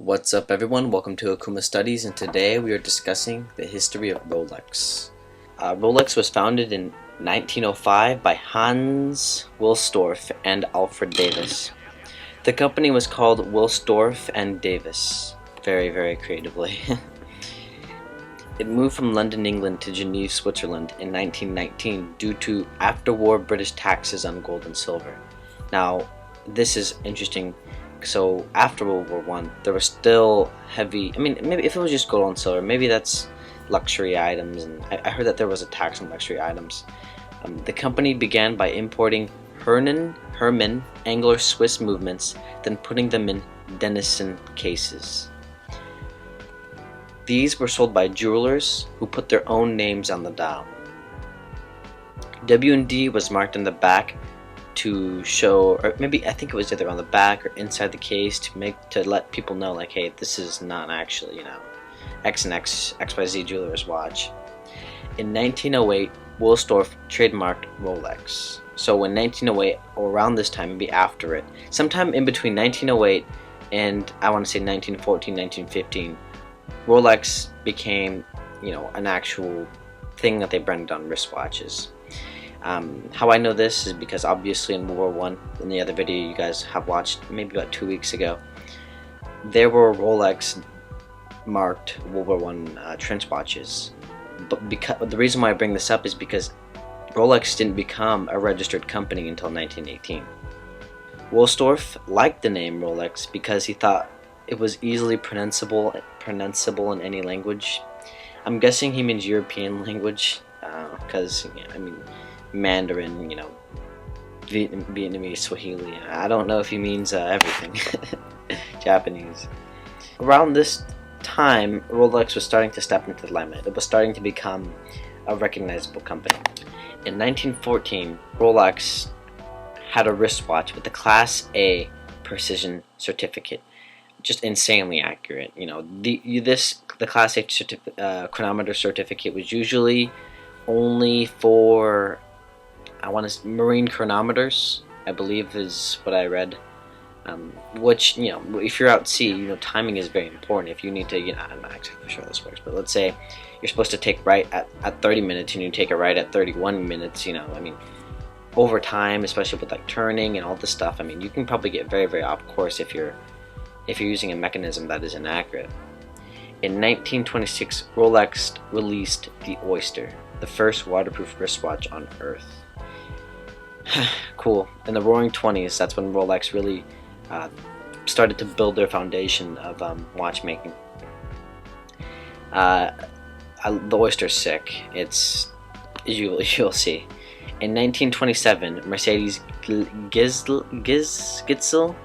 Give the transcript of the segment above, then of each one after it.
What's up everyone, welcome to Akuma Studies, and today we are discussing the history of Rolex. Rolex was founded in 1905 by Hans Wilsdorf and Alfred Davis. The company was called Wilsdorf and Davis, very creatively. It moved from London, England to Geneva, Switzerland in 1919 due to after-war British taxes on gold and silver. Now, this is interesting. So after World War I, there was still heavy, maybe if it was just gold and silver, maybe that's luxury items, and I heard that there was a tax on luxury items. The company began by importing Hermann Anglo-Swiss movements, then putting them in Denison cases. These were sold by jewelers who put their own names on the dial. W&D was marked on the back to show, or maybe I think it was either on the back or inside the case to let people know, like, hey, this is not actually, X and X XYZ Jewelers watch. In 1908, Wilsdorf trademarked Rolex. So in 1908, or around this time, maybe after it, sometime in between 1908 and I want to say 1914, 1915, Rolex became, an actual thing that they branded on wristwatches. How I know this is because obviously in World War I, in the other video you guys have watched maybe about 2 weeks ago, there were Rolex marked World War I trench watches. But the reason why I bring this up is because Rolex didn't become a registered company until 1918. Wilsdorf liked the name Rolex because he thought it was easily pronounceable in any language. I'm guessing he means European language, because Mandarin, Vietnamese, Swahili. I don't know if he means everything. Japanese. Around this time, Rolex was starting to step into the limelight. It was starting to become a recognizable company. In 1914, Rolex had a wristwatch with the Class A precision certificate. Just insanely accurate. The Class A chronometer certificate was usually only for marine chronometers, I believe is what I read. Which, if you're out at sea, timing is very important. If you need to, I'm not exactly sure how this works, but let's say you're supposed to take right at 30 minutes and you take a right at 31 minutes, over time, especially with like turning and all this stuff, you can probably get very off course if you're using a mechanism that is inaccurate. In 1926, Rolex released the Oyster, the first waterproof wristwatch on Earth. Cool. In the Roaring 20s, that's when Rolex really started to build their foundation of watchmaking. The Oyster's sick. You'll see. In 1927, Mercedes Gitzel,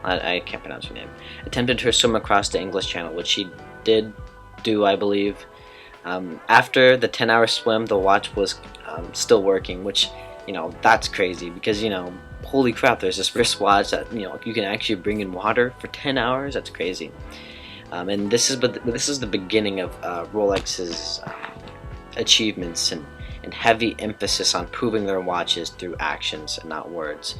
I can't pronounce her name, attempted her swim across the English Channel, which she did do, I believe. After the 10-hour swim, the watch was still working, which, that's crazy because, holy crap, there's this wristwatch that, you can actually bring in water for 10 hours. That's crazy. And this is the beginning of Rolex's achievements and heavy emphasis on proving their watches through actions and not words.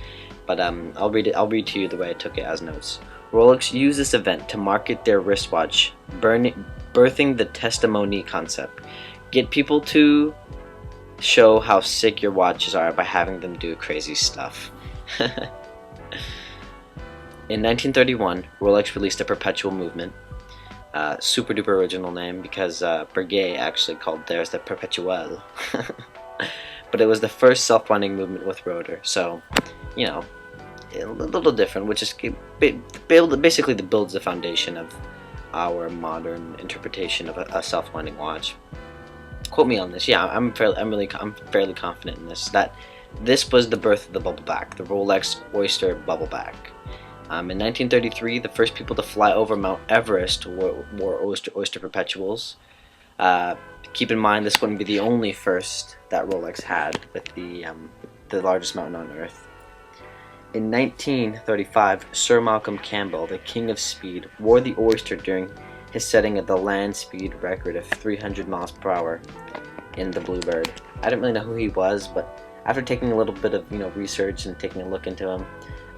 But I'll read to you the way I took it as notes. Rolex used this event to market their wristwatch, birthing the testimony concept. Get people to show how sick your watches are by having them do crazy stuff. In 1931, Rolex released a perpetual movement. Super duper original name because Breguet actually called theirs the Perpetuel. But it was the first self-winding movement with rotor, so a little different, which is basically builds the foundation of our modern interpretation of a self-winding watch. Quote me on this. Yeah, I'm fairly confident in this. That this was the birth of the bubble back, the Rolex Oyster bubble back. In 1933, the first people to fly over Mount Everest wore Oyster Perpetuals. Keep in mind, this wouldn't be the only first that Rolex had with the largest mountain on Earth. In 1935, Sir Malcolm Campbell, the king of speed, wore the Oyster during his setting of the land speed record of 300 miles per hour in the Bluebird. I didn't really know who he was, but after taking a little bit of research and taking a look into him,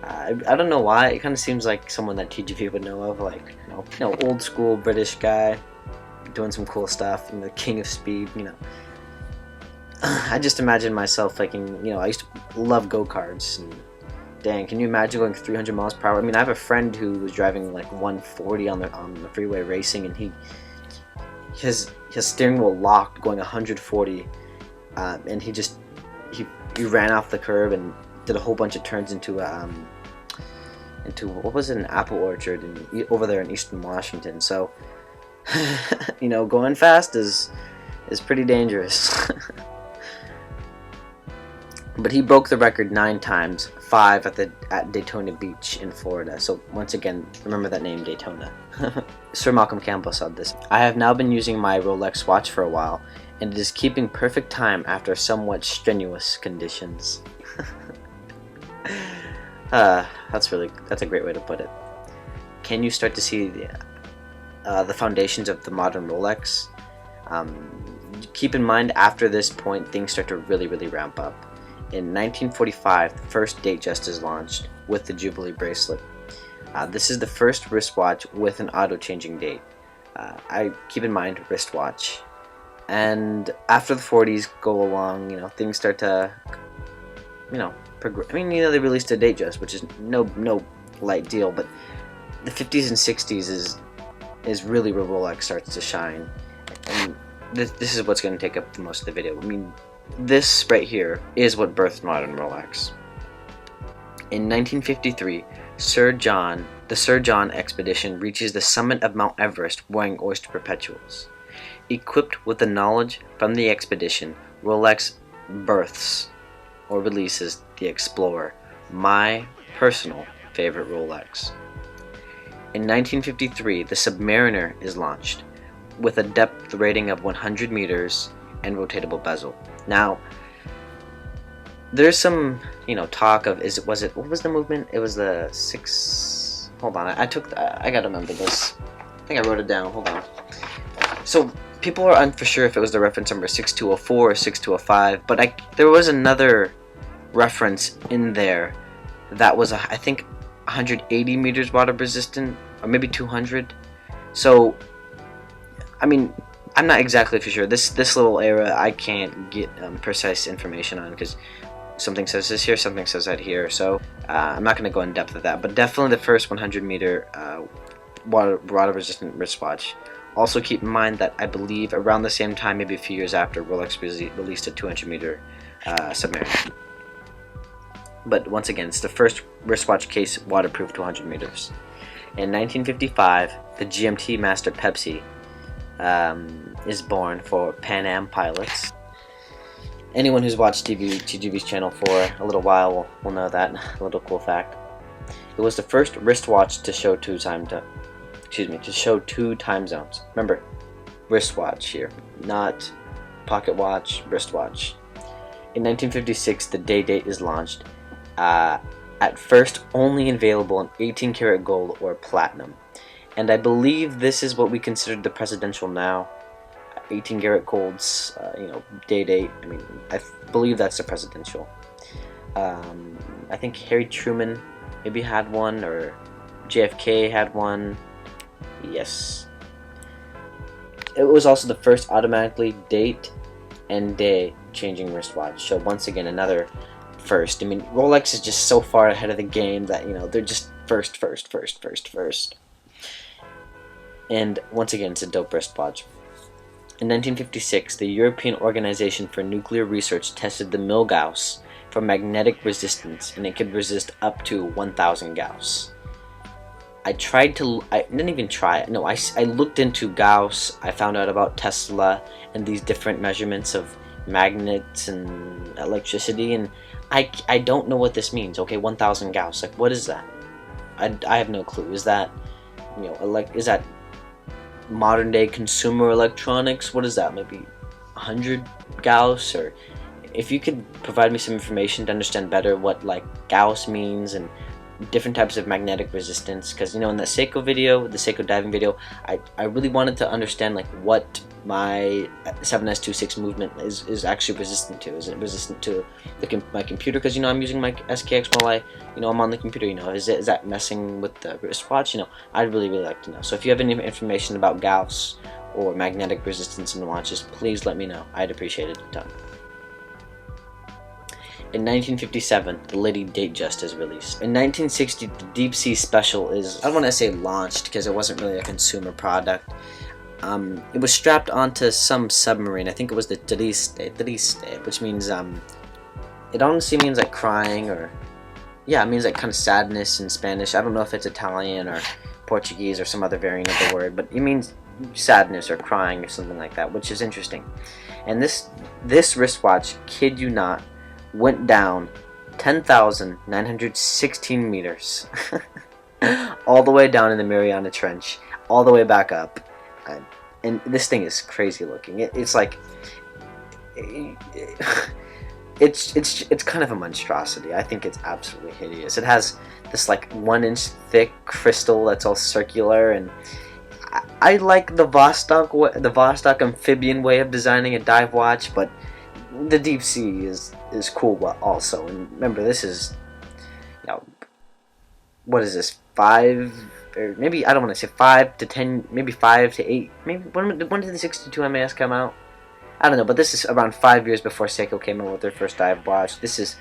I don't know why, it kind of seems like someone that TGV would know of, like old school British guy doing some cool stuff, the king of speed. I just imagine myself like I used to love go-karts, and dang, can you imagine going 300 miles per hour? I mean, I have a friend who was driving like 140 on the freeway racing, and his steering wheel locked going 140, and he ran off the curb and did a whole bunch of turns into what was it, an apple orchard over there in Eastern Washington. So going fast is pretty dangerous. But he broke the record 9 times, 5 at Daytona Beach in Florida. So once again, remember that name, Daytona. Sir Malcolm Campbell said this: "I have now been using my Rolex watch for a while, and it is keeping perfect time after somewhat strenuous conditions." That's a great way to put it. Can you start to see the foundations of the modern Rolex? Keep in mind, after this point, things start to really ramp up. In 1945, the first Datejust is launched with the Jubilee bracelet. This is the first wristwatch with an auto-changing date. I keep in mind wristwatch. And after the 40s go along, things start to, progress. I mean, they released a Datejust, which is no light deal, but the 50s and 60s is really where Rolex starts to shine. And this is what's going to take up the most of the video. I mean, this right here is what birthed modern Rolex. In 1953, the Sir John expedition reaches the summit of Mount Everest wearing oyster perpetuals. Equipped with the knowledge from the expedition, Rolex births or releases the Explorer, my personal favorite Rolex. In 1953, the Submariner is launched with a depth rating of 100 meters and rotatable bezel. Now, there's some, talk of what was the movement? It was the 6. Hold on, I gotta remember this. I think I wrote it down. Hold on. So people are unsure sure if it was the reference number 6204 or 6205, but there was another reference in there that was I think 180 meters water resistant, or maybe 200. So, I mean, I'm not exactly for sure. This little era, I can't get precise information on, because something says this here, something says that here. So I'm not going to go in depth with that. But definitely the first 100 meter water resistant wristwatch. Also keep in mind that I believe around the same time, maybe a few years after, Rolex released a 200 meter Submariner. But once again, it's the first wristwatch case waterproof to 100 meters. In 1955, the GMT Master Pepsi is born for Pan Am pilots. Anyone who's watched TGV's channel for a little while will know that. A little cool fact. It was the first wristwatch to show two time zones. Remember, wristwatch here, not pocket watch, wristwatch. In 1956, the date is launched. At first, only available in 18 karat gold or platinum. And I believe this is what we consider the presidential now. 18 karat golds, date. I mean, I believe that's the presidential. I think Harry Truman maybe had one, or JFK had one. Yes. It was also the first automatically date and day changing wristwatch. So once again, another first. I mean, Rolex is just so far ahead of the game that, they're just first. And once again, it's a dope wristwatch. In 1956, the European Organization for Nuclear Research tested the Milgauss for magnetic resistance, and it could resist up to 1,000 Gauss. I didn't even try it. No, I looked into Gauss. I found out about Tesla and these different measurements of magnets and electricity, and I don't know what this means. Okay, 1,000 Gauss. Like, what is that? I have no clue. Is that, is that modern day consumer electronics? What is that? Maybe 100 Gauss? Or if you could provide me some information to understand better what Gauss means and different types of magnetic resistance, because in the Seiko video, the Seiko diving video, I really wanted to understand like what my 7S26 movement is actually resistant to. Is it resistant to my computer? Because I'm using my SKX while I'm on the computer. Is that messing with the wristwatch? I'd really like to know. So if you have any information about Gauss or magnetic resistance in watches, please let me know. I'd appreciate it a ton. In 1957, the Lady Datejust is released. In 1960, the Deep Sea Special is, I don't want to say launched because it wasn't really a consumer product. It was strapped onto some submarine. I think it was the Triste, which means, it honestly means like crying, or, yeah, it means like kind of sadness in Spanish. I don't know if it's Italian or Portuguese or some other variant of the word, but it means sadness or crying or something like that, which is interesting. And this wristwatch, kid you not, went down 10,916 meters all the way down in the Mariana Trench, all the way back up, and this thing is crazy looking. It's like it's kind of a monstrosity. I think it's absolutely hideous. It has this like 1-inch thick crystal that's all circular, and I like the Vostok amphibian way of designing a dive watch, but the Deep Sea is cool also. And remember, this is, what is this, 5, or maybe, I don't want to say 5 to 10, maybe 5 to 8, maybe, when did the 62 MAS come out? I don't know, but this is around 5 years before Seiko came out with their first dive watch. This is,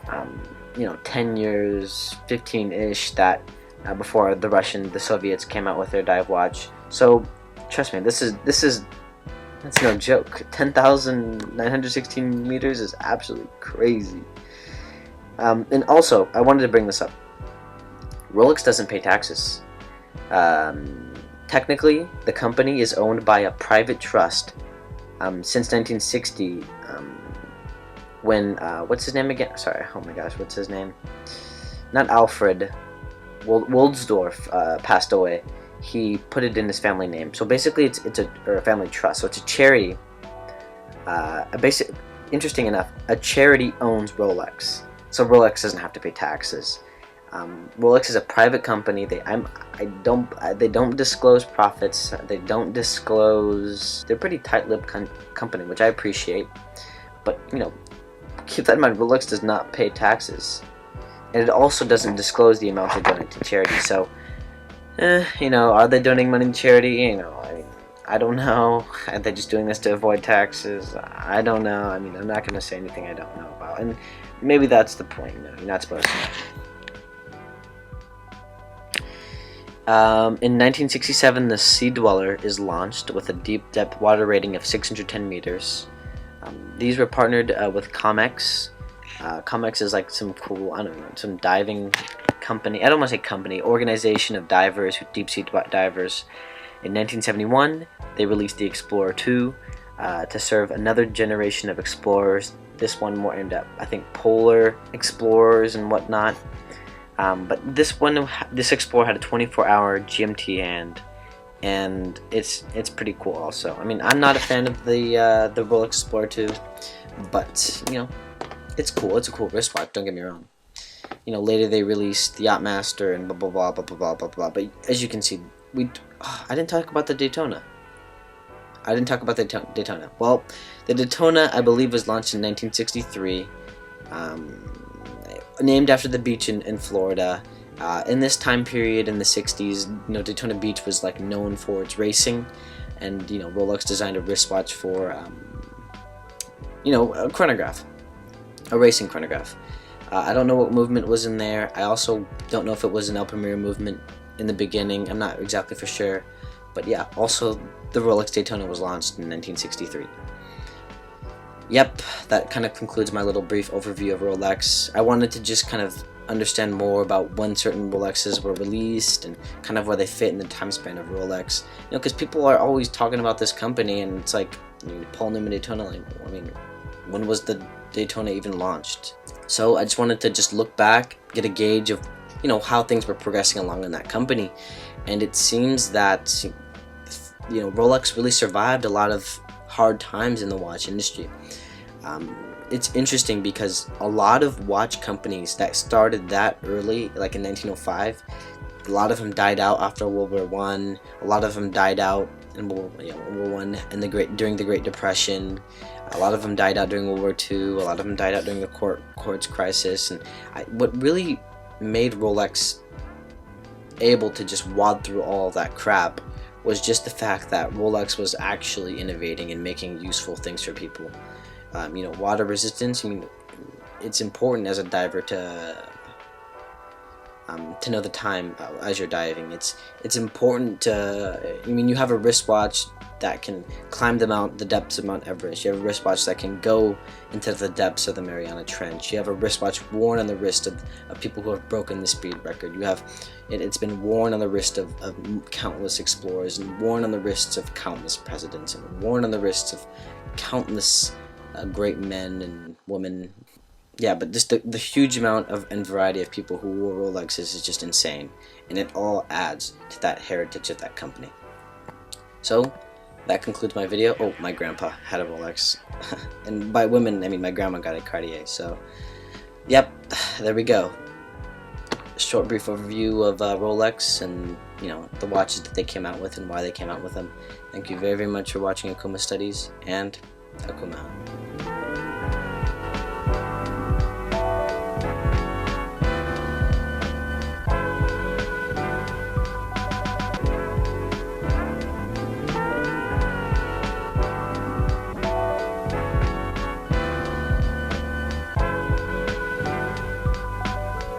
10 years, 15-ish, that before the Soviets came out with their dive watch. So, trust me, this is that's no joke. 10,916 meters is absolutely crazy. And also, I wanted to bring this up. Rolex doesn't pay taxes. Technically, the company is owned by a private trust since 1960. When what's his name again? Sorry, oh my gosh, what's his name? Not Alfred. Woldsdorf passed away. He put it in his family name. So basically, it's a family trust. So it's a charity. Interesting enough, a charity owns Rolex. So Rolex doesn't have to pay taxes. Rolex is a private company. They don't disclose profits. They don't disclose. They're a pretty tight-lipped company, which I appreciate. But keep that in mind. Rolex does not pay taxes, and it also doesn't disclose the amount they donate to charity. So. Are they donating money to charity? I don't know. Are they just doing this to avoid taxes? I don't know. I'm not going to say anything I don't know about. And maybe that's the point. You're not supposed to know. In 1967, the Sea Dweller is launched with a deep depth water rating of 610 meters. These were partnered with Comex. Comex is like some cool, I don't know, some diving company. I don't want to say company, organization of divers, deep sea divers. In 1971, they released the Explorer 2 to serve another generation of explorers. This one more in depth, I think, polar explorers and whatnot. But this Explorer had a 24-hour GMT hand, and it's pretty cool. Also, I'm not a fan of the Rolex Explorer 2, but it's cool. It's a cool wristwatch. Don't get me wrong. Later they released the Yachtmaster and blah blah blah blah blah blah blah. But as you can see, I didn't talk about the Daytona. Well, the Daytona, I believe, was launched in 1963, named after the beach in Florida. In this time period in the 60s, Daytona Beach was like known for its racing, and Rolex designed a wristwatch for a chronograph, a racing chronograph. I don't know what movement was in there. I also don't know if it was an El Premier movement in the beginning. I'm not exactly for sure. But yeah, also the Rolex Daytona was launched in 1963. Yep, that kind of concludes my little brief overview of Rolex. I wanted to just kind of understand more about when certain Rolexes were released and kind of where they fit in the time span of Rolex. Because people are always talking about this company, and it's like, Paul Newman Daytona, when was the Daytona even launched? So I just wanted to just look back, get a gauge of, how things were progressing along in that company. And it seems that, Rolex really survived a lot of hard times in the watch industry. it's interesting because a lot of watch companies that started that early, like in 1905, a lot of them died out after World War One. A lot of them died out in World War One and during the Great Depression. A lot of them died out during World War Two. A lot of them died out during the quartz crisis. And what really made Rolex able to just wad through all of that crap was just the fact that Rolex was actually innovating and making useful things for people. Water resistance. I mean, it's important as a diver to know the time as you're diving. It's important to. I mean, you have a wristwatch that can climb the depths of Mount Everest. You have a wristwatch that can go into the depths of the Mariana Trench. You have a wristwatch worn on the wrist of people who have broken the speed record. You have it's been worn on the wrist of countless explorers, and worn on the wrists of countless presidents, and worn on the wrists of countless great men and women. Yeah, but just the huge amount of and variety of people who wore Rolexes is just insane, and it all adds to that heritage of that company. So that concludes my video. Oh, my grandpa had a Rolex. And by women, I mean my grandma got a Cartier. So, yep, there we go. A short, brief overview of Rolex and, the watches that they came out with and why they came out with them. Thank you very, very much for watching Akuma Studies, and Akuma.